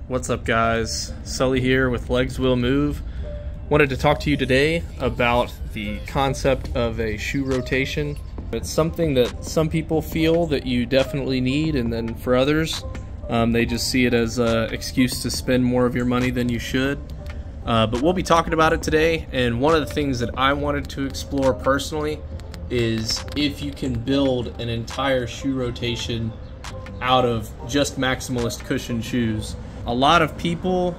What's up, guys? Sully here with Legs Will Move. Wanted to talk to you today about the concept of a shoe rotation. It's something that some people feel that you definitely need, and then for others, they just see it as an excuse to spend more of your money than you should. But we'll be talking about it today, and one of the things that I wanted to explore personally is if you can build an entire shoe rotation out of just maximalist cushion shoes. A lot of people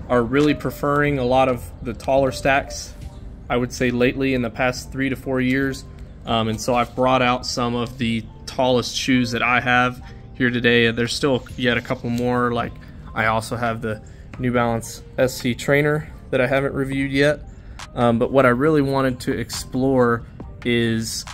are really preferring a lot of the taller stacks, I would say lately in the past 3 to 4 years. And so I've brought out some of the tallest shoes that I have here today. There's still yet a couple more. Like, I also have the New Balance SC Trainer that I haven't reviewed yet. But what I really wanted to explore is,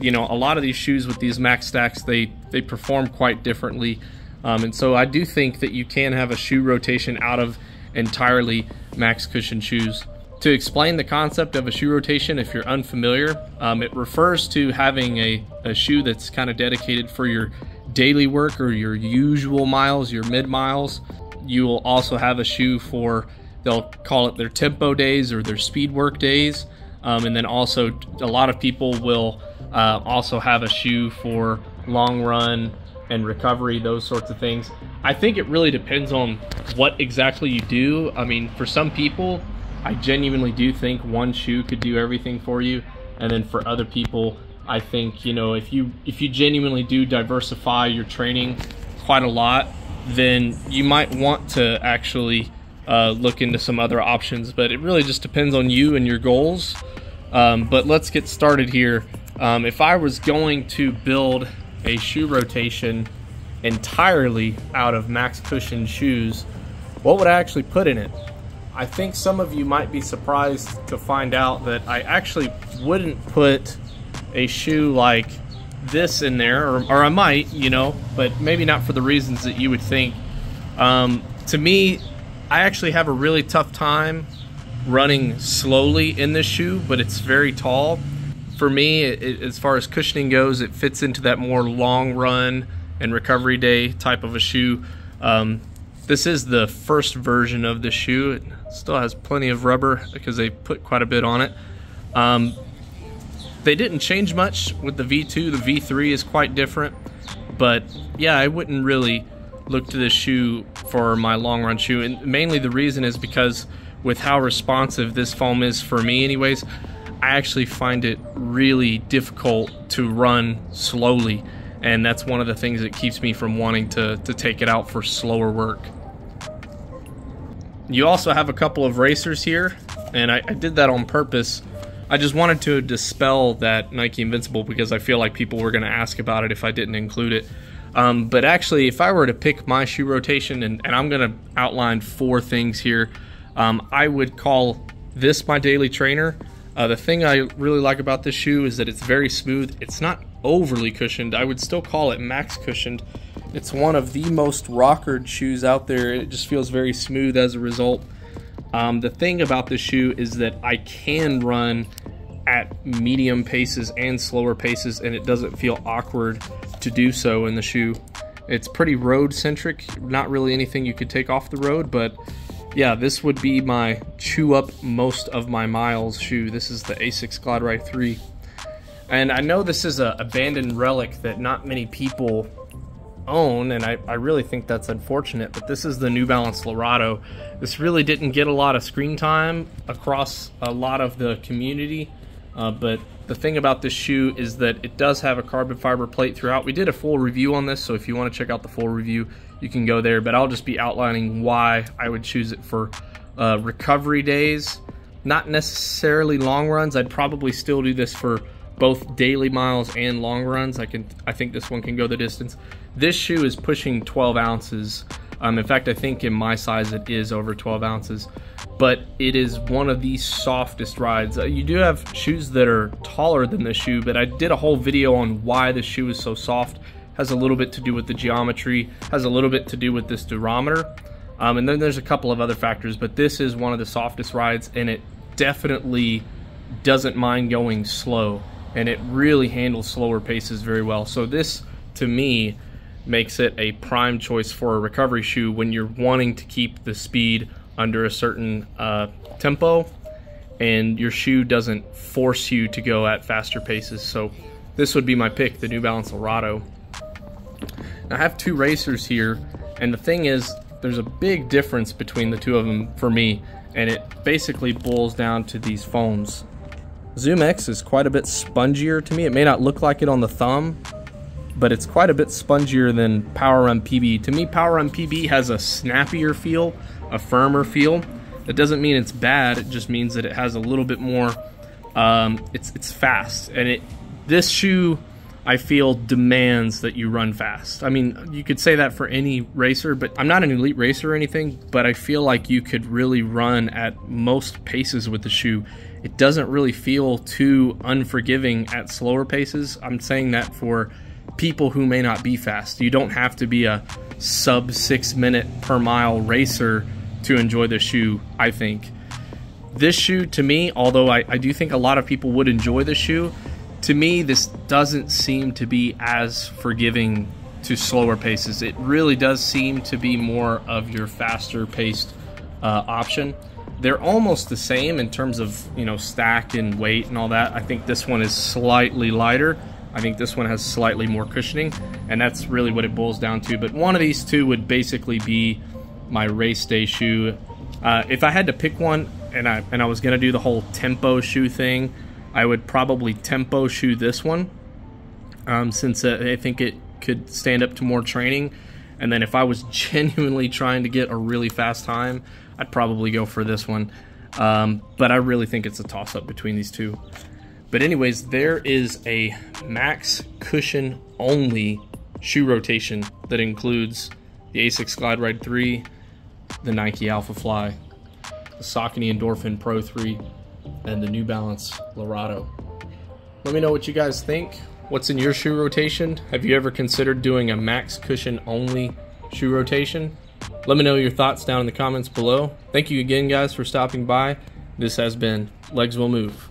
you know, a lot of these shoes with these max stacks, they perform quite differently. And so I do think that you can have a shoe rotation out of entirely max cushion shoes. To explain the concept of a shoe rotation, if you're unfamiliar, it refers to having a shoe that's kind of dedicated for your daily work or your usual miles, your mid miles. You will also have a shoe for, they'll call it their tempo days or their speed work days. And then also a lot of people will also have a shoe for long run and recovery, those sorts of things. I think it really depends on what exactly you do. I mean, for some people, I genuinely do think one shoe could do everything for you. And then for other people, I think, you know, if you genuinely do diversify your training quite a lot, then you might want to actually look into some other options. But it really just depends on you and your goals. But let's get started here. If I was going to build a shoe rotation entirely out of max cushion shoes, what would I actually put in it? I think some of you might be surprised to find out that I actually wouldn't put a shoe like this in there, or I might, you know, but maybe not for the reasons that you would think. To me, I actually have a really tough time running slowly in this shoe, but it's very tall. For me, as far as cushioning goes, it fits into that more long run and recovery day type of a shoe. This is the first version of the shoe. It still has plenty of rubber because they put quite a bit on it. They didn't change much with the V2. The V3 is quite different. But yeah, I wouldn't really look to this shoe for my long run shoe. And mainly the reason is because with how responsive this foam is for me anyways, I actually find it really difficult to run slowly, and that's one of the things that keeps me from wanting to take it out for slower work. You also have a couple of racers here, and I did that on purpose. I just wanted to dispel that Nike Invincible because I feel like people were going to ask about it if I didn't include it. But actually, if I were to pick my shoe rotation, and I'm going to outline 4 things here, I would call this my daily trainer. The thing I really like about this shoe is that it's very smooth. It's not overly cushioned. I would still call it max cushioned. It's one of the most rockered shoes out there. It just feels very smooth as a result. The thing about this shoe is that I can run at medium paces and slower paces, and it doesn't feel awkward to do so in the shoe. It's pretty road centric, not really anything you could take off the road, but yeah, this would be my chew up most of my miles shoe. This is the Asics Glide Ride 3. And I know this is an abandoned relic that not many people own, and I really think that's unfortunate, but this is the New Balance Lorado. This really didn't get a lot of screen time across a lot of the community, but the thing about this shoe is that it does have a carbon fiber plate throughout. We did a full review on this, so if you want to check out the full review, you can go there, but I'll just be outlining why I would choose it for recovery days. Not necessarily long runs. I'd probably still do this for both daily miles and long runs. I think this one can go the distance. This shoe is pushing 12 ounces. In fact, I think in my size it is over 12 ounces, but it is one of the softest rides. You do have shoes that are taller than this shoe, but I did a whole video on why this shoe is so soft. Has a little bit to do with the geometry, has a little bit to do with this durometer, and then there's a couple of other factors, but this is one of the softest rides, and it definitely doesn't mind going slow, and it really handles slower paces very well. So this, to me, makes it a prime choice for a recovery shoe when you're wanting to keep the speed under a certain tempo and your shoe doesn't force you to go at faster paces. So this would be my pick, the New Balance Lorado. Now, I have two racers here, and the thing is, there's a big difference between the two of them for me, and it basically boils down to these foams. Zoom X is quite a bit spongier to me. It may not look like it on the thumb, but it's quite a bit spongier than PowerRun PB. To me, PowerRun PB has a snappier feel, a firmer feel. That doesn't mean it's bad, it just means that it has a little bit more, it's fast. And this shoe, I feel, demands that you run fast. I mean, you could say that for any racer, but I'm not an elite racer or anything, but I feel like you could really run at most paces with the shoe. It doesn't really feel too unforgiving at slower paces. I'm saying that for people who may not be fast. You don't have to be a sub 6 minute per mile racer to enjoy the shoe, I think. This shoe, to me, although I do think a lot of people would enjoy the shoe, to me, this doesn't seem to be as forgiving to slower paces. It really does seem to be more of your faster paced option. They're almost the same in terms of, you know, stack and weight and all that. I think this one is slightly lighter. I think this one has slightly more cushioning, and that's really what it boils down to. But one of these two would basically be my race day shoe. If I had to pick one, and I was gonna do the whole tempo shoe thing, I would probably tempo shoe this one, since I think it could stand up to more training. And then if I was genuinely trying to get a really fast time, I'd probably go for this one. But I really think it's a toss-up between these two. But anyways, there is a max cushion only shoe rotation that includes the Asics Glide Ride 3, the Nike Alpha Fly, the Saucony Endorphin Pro 3, and the New Balance Lorado. Let me know what you guys think. What's in your shoe rotation? Have you ever considered doing a max cushion only shoe rotation? Let me know your thoughts down in the comments below. Thank you again, guys, for stopping by. This has been Legs Will Move.